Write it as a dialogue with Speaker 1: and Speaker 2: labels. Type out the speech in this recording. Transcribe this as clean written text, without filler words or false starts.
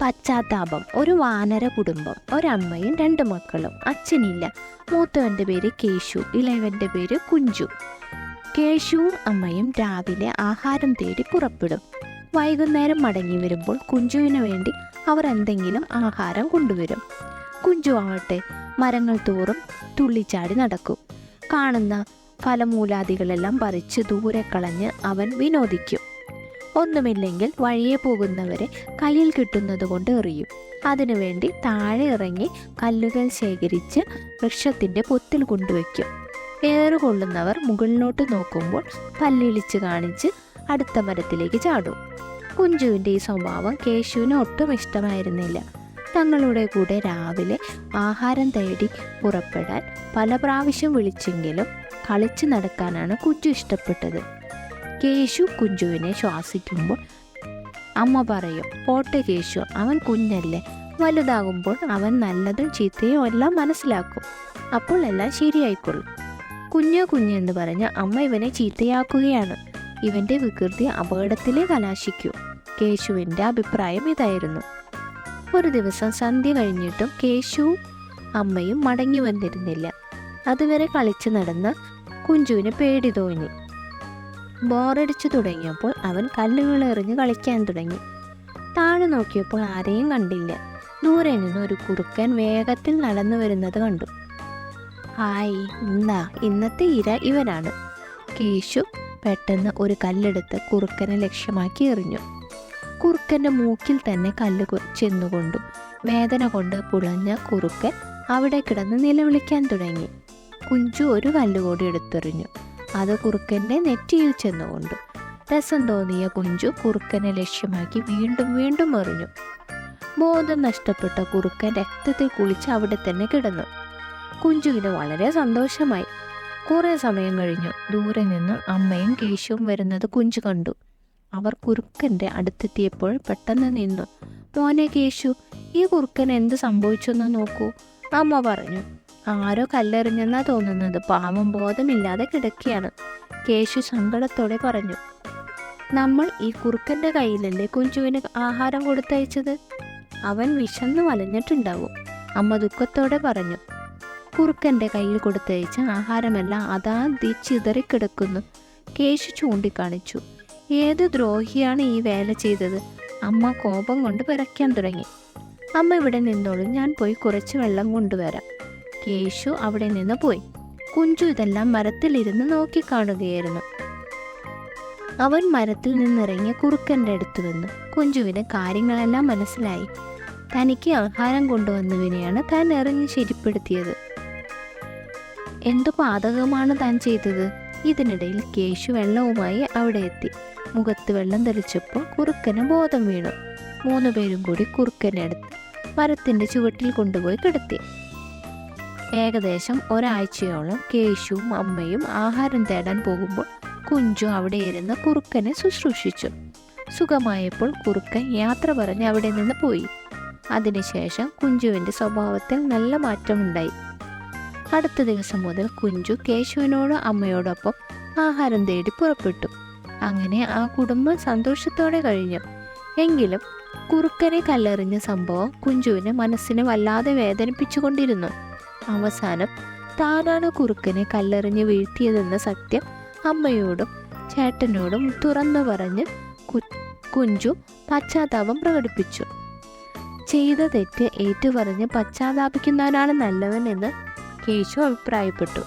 Speaker 1: പശ്ചാത്താപം. ഒരു വാനര കുടുംബം. ഒരമ്മയും 2 മക്കളും. അച്ഛനില്ല. മൂത്തവൻ്റെ പേര് കേശു, ഇളയവൻ്റെ പേര് കുഞ്ചു. കേശുവും അമ്മയും രാവിലെ ആഹാരം തേടി പുറപ്പെടും. വൈകുന്നേരം മടങ്ങി വരുമ്പോൾ കുഞ്ചുവിന് വേണ്ടി അവർ എന്തെങ്കിലും ആഹാരം കൊണ്ടുവരും. കുഞ്ചു ആവട്ടെ മരങ്ങൾ തോറും തുള്ളിച്ചാടി നടക്കും. കാണുന്ന ഫലമൂലാദികളെല്ലാം പറിച്ച് ദൂരെ കളഞ്ഞ് അവൻ വിനോദിക്കും. ഒന്നുമില്ലെങ്കിൽ വഴിയെ പോകുന്നവരെ കയ്യിൽ കിട്ടുന്നത് കൊണ്ട് എറിയും. അതിനുവേണ്ടി താഴെ ഇറങ്ങി കല്ലുകൾ ശേഖരിച്ച് വൃക്ഷത്തിൻ്റെ പൊത്തിൽ കൊണ്ടുവയ്ക്കും. ഏറുകൊള്ളുന്നവർ മുകളിലോട്ട് നോക്കുമ്പോൾ പല്ലിളിച്ച് കാണിച്ച് അടുത്ത മരത്തിലേക്ക് ചാടും. കുഞ്ചുവിൻ്റെ ഈ സ്വഭാവം കേശുവിന് ഒട്ടും ഇഷ്ടമായിരുന്നില്ല. തങ്ങളുടെ കൂടെ രാവിലെ ആഹാരം തേടി പുറപ്പെടാൻ പല പ്രാവശ്യം വിളിച്ചെങ്കിലും കളിച്ചു നടക്കാനാണ് കുഞ്ചു ഇഷ്ടപ്പെട്ടത്. കേശു കുഞ്ചുവിനെ ശ്വാസിക്കുമ്പോൾ അമ്മ പറയും, പോട്ടെ കേശു, അവൻ കുഞ്ഞല്ലേ, വലുതാകുമ്പോൾ അവൻ നല്ലതും ചീത്തയും എല്ലാം മനസ്സിലാക്കും, അപ്പോൾ എല്ലാം ശരിയായിക്കൊള്ളും. കുഞ്ഞെന്ന് പറഞ്ഞ് അമ്മ ഇവനെ ചീത്തയാക്കുകയാണ്. ഇവൻ്റെ വികൃതി അപകടത്തിലേ കലാശിക്കൂ. കേശുവിൻ്റെ അഭിപ്രായം ഇതായിരുന്നു. ഒരു ദിവസം സന്ധ്യ കഴിഞ്ഞിട്ടും കേശുവും അമ്മയും മടങ്ങി വന്നിരുന്നില്ല. അതുവരെ കളിച്ചു നടന്ന കുഞ്ചുവിന് പേടി തോന്നി. ബോറടിച്ചു തുടങ്ങിയപ്പോൾ അവൻ കല്ലുകൾ എറിഞ്ഞ് കളിക്കാൻ തുടങ്ങി. താഴെ നോക്കിയപ്പോൾ ആരെയും കണ്ടില്ല. ദൂരെ നിന്ന് ഒരു കുറുക്കൻ വേഗത്തിൽ നടന്നു വരുന്നത് കണ്ടു. ഹായ്, ഇന്നത്തെ ഇര ഇവനാണ്. കേശു പെട്ടെന്ന് ഒരു കല്ലെടുത്ത് കുറുക്കനെ ലക്ഷ്യമാക്കി എറിഞ്ഞു. കുറുക്കൻ്റെ മൂക്കിൽ തന്നെ കല്ല് ചെന്നുകൊണ്ടു. വേദന കൊണ്ട് പുളഞ്ഞ കുറുക്കൻ അവിടെ കിടന്ന് നിലവിളിക്കാൻ തുടങ്ങി. കുഞ്ചു ഒരു കല്ലുകൂടി എടുത്തെറിഞ്ഞു. അത് കുറുക്കൻ്റെ നെറ്റിയിൽ ചെന്നുകൊണ്ടു. രസം തോന്നിയ കുഞ്ചു കുറുക്കനെ ലക്ഷ്യമാക്കി വീണ്ടും എറിഞ്ഞു. ബോധം നഷ്ടപ്പെട്ട കുറുക്കൻ രക്തത്തിൽ കുളിച്ച് അവിടെ തന്നെ കിടന്നു. കുഞ്ചുവിന് വളരെ സന്തോഷമായി. കുറേ സമയം കഴിഞ്ഞു. ദൂരെ നിന്ന് അമ്മയും കേശുവും വരുന്നത് കുഞ്ചു കണ്ടു. അവർ കുറുക്കൻ്റെ അടുത്തെത്തിയപ്പോൾ പെട്ടെന്ന് നിന്നു. മോനെ കേശു, ഈ കുറുക്കൻ എന്ത് സംഭവിച്ചെന്ന് നോക്കൂ, അമ്മ പറഞ്ഞു. ആരോ കല്ലെറിഞ്ഞെന്നാ തോന്നുന്നത്, പാവം ബോധമില്ലാതെ കിടക്കുകയാണ്. കേശു സങ്കടത്തോടെ പറഞ്ഞു. നമ്മൾ ഈ കുറുക്കൻ്റെ കയ്യിലല്ലേ കുഞ്ചുവിന് ആഹാരം കൊടുത്തയച്ചത്, അവൻ വിശന്ന് വലഞ്ഞിട്ടുണ്ടാവും, അമ്മ ദുഃഖത്തോടെ പറഞ്ഞു. കുറുക്കൻ്റെ കയ്യിൽ കൊടുത്തയച്ച ആഹാരമെല്ലാം അതാ ചിതറിക്കിടക്കുന്നു. കേശു ചൂണ്ടിക്കാണിച്ചു. ഏത് ദ്രോഹിയാണ് ഈ വേല ചെയ്തത്? അമ്മ കോപം കൊണ്ട് വിറയ്ക്കാൻ തുടങ്ങി. അമ്മ ഇവിടെ നിന്നോളൂ, ഞാൻ പോയി കുറച്ച് വെള്ളം കൊണ്ടുവരാം. കേശു അവിടെ നിന്ന് പോയി. കുഞ്ചു ഇതെല്ലാം മരത്തിലിരുന്ന് നോക്കിക്കാണുകയായിരുന്നു. അവൻ മരത്തിൽ നിന്നിറങ്ങി കുറുക്കൻ്റെ അടുത്ത് വന്നു. കുഞ്ചുവിന് കാര്യങ്ങളെല്ലാം മനസ്സിലായി. തനിക്ക് ആഹാരം കൊണ്ടുവന്നതിനെയാണ് താൻ എറിഞ്ഞ് ശരിപ്പെടുത്തിയത്. എന്തു പാതകമാണ് താൻ ചെയ്തത്? ഇതിനിടയിൽ കേശു വെള്ളവുമായി അവിടെ എത്തി. മുഖത്ത് വെള്ളം തെളിച്ചപ്പോൾ കുറുക്കന് ബോധം വീണു. 3 പേരും കൂടി കുറുക്കനെ എടുത്ത് മരത്തിൻ്റെ ചുവട്ടിൽ കൊണ്ടുപോയി കിടത്തി. ഏകദേശം ഒരാഴ്ചയോളം കേശുവും അമ്മയും ആഹാരം തേടാൻ പോകുമ്പോൾ കുഞ്ചു അവിടെ ഇരുന്ന് കുറുക്കനെ ശുശ്രൂഷിച്ചു. സുഖമായപ്പോൾ കുറുക്കൻ യാത്ര പറഞ്ഞ് അവിടെ നിന്ന് പോയി. അതിനുശേഷം കുഞ്ചുവിൻ്റെ സ്വഭാവത്തിൽ നല്ല മാറ്റമുണ്ടായി. അടുത്ത ദിവസം മുതൽ കുഞ്ചു കേശുവിനോട് അമ്മയോടൊപ്പം ആഹാരം തേടി പുറപ്പെട്ടു. അങ്ങനെ ആ കുടുംബം സന്തോഷത്തോടെ കഴിഞ്ഞു. എങ്കിലും കുറുക്കനെ കല്ലെറിഞ്ഞ സംഭവം കുഞ്ചുവിന് മനസ്സിനെ വല്ലാതെ വേദനിപ്പിച്ചുകൊണ്ടിരുന്നു. അവസാനം താനാണ് കുറുക്കനെ കല്ലെറിഞ്ഞ് വീഴ്ത്തിയതെന്ന സത്യം അമ്മയോടും ചേട്ടനോടും തുറന്നു പറഞ്ഞ് കുഞ്ചു പശ്ചാത്താപം പ്രകടിപ്പിച്ചു. ചെയ്ത തെറ്റ് ഏറ്റുപറഞ്ഞ് പശ്ചാത്താപിക്കുന്നവനാണ് നല്ലവൻ എന്ന് കേശു അഭിപ്രായപ്പെട്ടു.